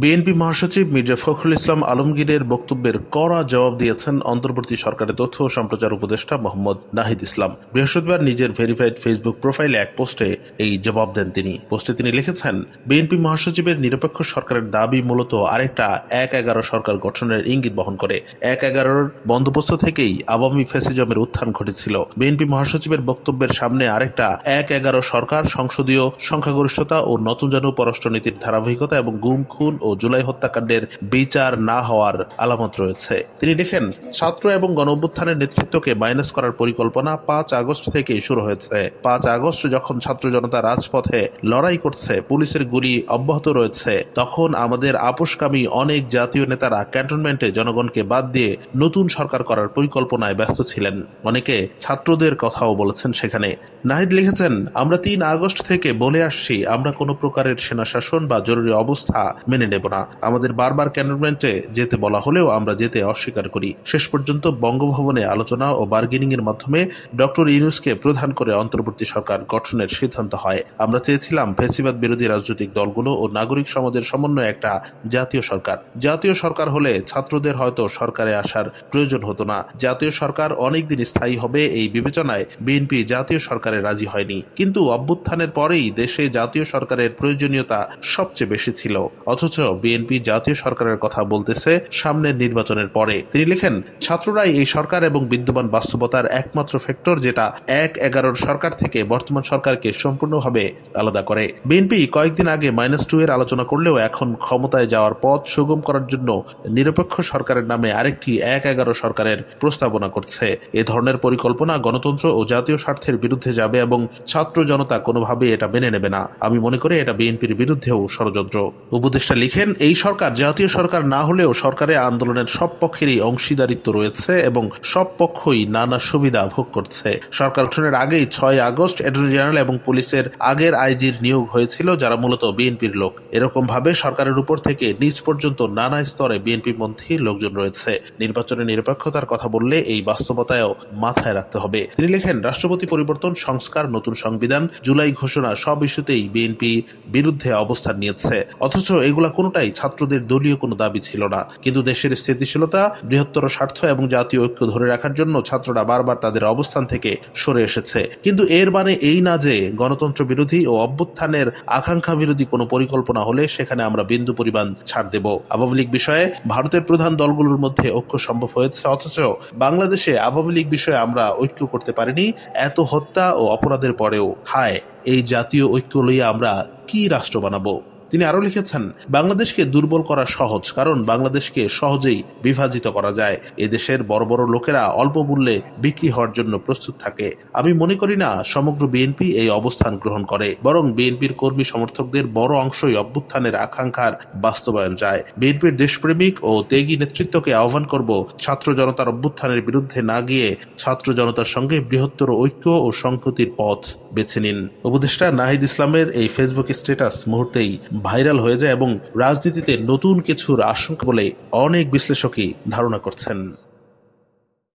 BNP মহাসচিব মির্জা ফখরুল ইসলাম আলমগীরের বক্তব্যের কড়া জবাব দিয়েছেন অন্তর্বর্তী সরকারের তথ্য ও সম্প্রচার উপদেষ্টা মোহাম্মদ নাহিদ ইসলাম। বৃহস্পতিবার নিজের ভেরিফাইড ফেসবুক প্রোফাইলে এক পোস্টে এই জবাব দেন তিনি। পোস্টে তিনি লিখেছেন, বিএনপি মহাসচিবের নিরপেক্ষ সরকারের দাবি মূলত আরেকটা ১/১১ সরকার গঠনের ইঙ্গিত বহন করে। ১/১১ বন্দোবস্ত থেকেই আওয়ামী ফ্যাসিজমের উত্থান ঘটেছিল। বিএনপি মহাসচিবের বক্তব্যের সামনে আরেকটা ১/১১ সরকার, সংসদীয় সংখ্যাগরিষ্ঠতা ও নতুন পররাষ্ট্রনীতির ধারাবাহিকতা এবং গুম খুন ও জুলাই হত্যাকাণ্ডের বিচার না হওয়ার আলামত রয়েছে। তিনি লিখেন, ছাত্র এবং গণঅভ্যুত্থানের নেতৃত্বকে মাইনাস করার পরিকল্পনা ৫ আগস্ট থেকেই শুরু হয়েছে। ৫ আগস্ট যখন ছাত্র জনতা রাজপথে লড়াই করছে, পুলিশের গুলি অব্যাহত রয়েছে, তখন আমাদের আপোষকামী অনেক জাতীয় নেতারা ক্যান্টনমেন্টে জনগণকে বাদ দিয়ে নতুন সরকার করার পরিকল্পনায় ব্যস্ত ছিলেন। অনেকে ছাত্রদের কথাও বলেছেন সেখানে। নাহিদ লিখেছেন, আমরা ৩ আগস্ট থেকে বলে আসছি, আমরা কোনো প্রকারের সেনা শাসন বা জরুরি অবস্থা মেনে নেব না। আমাদের বারবার ক্যান্টনমেন্টে যেতে বলা হলেও আমরা যেতে অস্বীকার করি। শেষ পর্যন্ত বঙ্গভবনে আলোচনা ও বার্গেনিং এর মাধ্যমে ডক্টর ইউনূসকে প্রধান করে অন্তর্বর্তী সরকার গঠনের সিদ্ধান্ত হয়। আমরা চেয়েছিলাম ফ্যাসিবাদ বিরোধী রাজনৈতিক দলগুলো ও নাগরিক সমাজের সমন্বয়ে একটা জাতীয় সরকার। জাতীয় সরকার হলে ছাত্রদের হয়তো সরকারে আসার প্রয়োজন হতো না। জাতীয় সরকার অনেকদিন স্থায়ী হবে এই বিবেচনায় বিএনপি জাতীয় সরকারে রাজি হয়নি। কিন্তু অভ্যুত্থানের পরেই দেশে জাতীয় সরকারের প্রয়োজনীয়তা সবচেয়ে বেশি ছিল। অথচ বিএনপি জাতীয় সরকারের কথা বলতেছে সামনের নির্বাচনের পরে। তিনি লিখেন, ছাত্ররাই এই সরকার এবং বিদ্যমান বাস্তবতার একমাত্র ফ্যাক্টর যেটা ১/১১ সরকার থেকে বর্তমান সরকারকে সম্পূর্ণভাবে আলাদা করে। বিএনপি কয়েকদিন আগে -2 এর আলোচনা করলেও এখন ক্ষমতায় যাওয়ার পথ সুগম করার জন্য নিরপেক্ষ সরকারের নামে আরেকটি ১/১১ সরকারের প্রস্তাবনা করছে। এ ধরনের পরিকল্পনা গণতন্ত্র ও জাতীয় স্বার্থের বিরুদ্ধে যাবে এবং ছাত্র জনতা কোনোভাবেই এটা মেনে নেবে না। আমি মনে করি এটা বিএনপির বিরুদ্ধেও ষড়যন্ত্র। উপদেষ্টা লিখেন, এই সরকার জাতীয় সরকার না হলেও সরকারে আন্দোলনের সব পক্ষেরই অংশীদারিত্ব রয়েছে এবং সব পক্ষই নানা সুবিধা ভোগ করছে। সরকার গঠনের আগেই ৬ আগস্ট অ্যাটর্নি জেনারেল এবং পুলিশের আগের আইজির নিয়োগ হয়েছিল, যারা মূলত বিএনপির লোক। এরকম ভাবে সরকারের উপর থেকে নিচ পর্যন্ত নানা স্তরে বিএনপিপন্থী লোকজন রয়েছে। নির্বাচনে নিরপেক্ষতার কথা বললে এই বাস্তবতায়ও মাথায় রাখতে হবে। তিনি লেখেন, রাষ্ট্রপতি পরিবর্তন, সংস্কার, নতুন সংবিধান, জুলাই ঘোষণা সব ইস্যুতেই বিএনপি বিরুদ্ধে অবস্থান নিয়েছে। অথচ এগুলা কোনোটাই ছাত্রদের দলীয় কোনো দাবি ছিল না। কিন্তু দেশের স্থিতিশীলতা, বৃহত্তর স্বার্থ এবং জাতীয় ঐক্য ধরে রাখার জন্য ছাত্ররা বারবার তাদের অবস্থান থেকে সরে এসেছে। কিন্তু এর মানে এই না যে গণতন্ত্র বিরোধী ও অভ্যুত্থানের আকাঙ্ক্ষা বিরোধী কোনো পরিকল্পনা হলে সেখানে আমরা বিন্দু পরিমাণ ছাড় দেব। আওয়ামী লীগ বিষয়ে ভারতের প্রধান দলগুলোর মধ্যে ঐক্য সম্ভব হয়েছে, অথচ বাংলাদেশে আওয়ামী লীগ বিষয়ে আমরা ঐক্য করতে পারিনি। এত হত্যা ও অপরাধের পরেও হায়, এই জাতীয় ঐক্য লইয়া আমরা কি রাষ্ট্র বানাবো? তিনি আরো লিখেছেন, বাংলাদেশকে দুর্বল করা সহজ, কারণ বাংলাদেশকে সহজেই বিভাজিত করা যায়। এদেশের বড় বড় লোকেরা অল্প মূল্যে বিক্রি হওয়ার জন্য প্রস্তুত থাকে। আমি মনে করি না সমগ্র বিএনপি এই অবস্থান গ্রহণ করে, বরং বিএনপির কর্মী সমর্থকদের বড় অংশই অভ্যুত্থানের আকাঙ্ক্ষার বাস্তবায়ন চায়। বিএনপির দেশপ্রেমিক ও ত্যাগী নেতৃত্বকে আহ্বান করব, ছাত্র জনতার অভ্যুত্থানের বিরুদ্ধে না গিয়ে ছাত্র জনতার সঙ্গে বৃহত্তর ঐক্য ও সংহতির পথ বেছে নিন। উপদেষ্টা নাহিদ ইসলামের এই ফেসবুক স্ট্যাটাস মুহূর্তেই ভাইরাল হয়ে যায় এবং রাজনীতিতে নতুন কিছুর আশঙ্কা বলে অনেক বিশ্লেষকই ধারণা করছেন।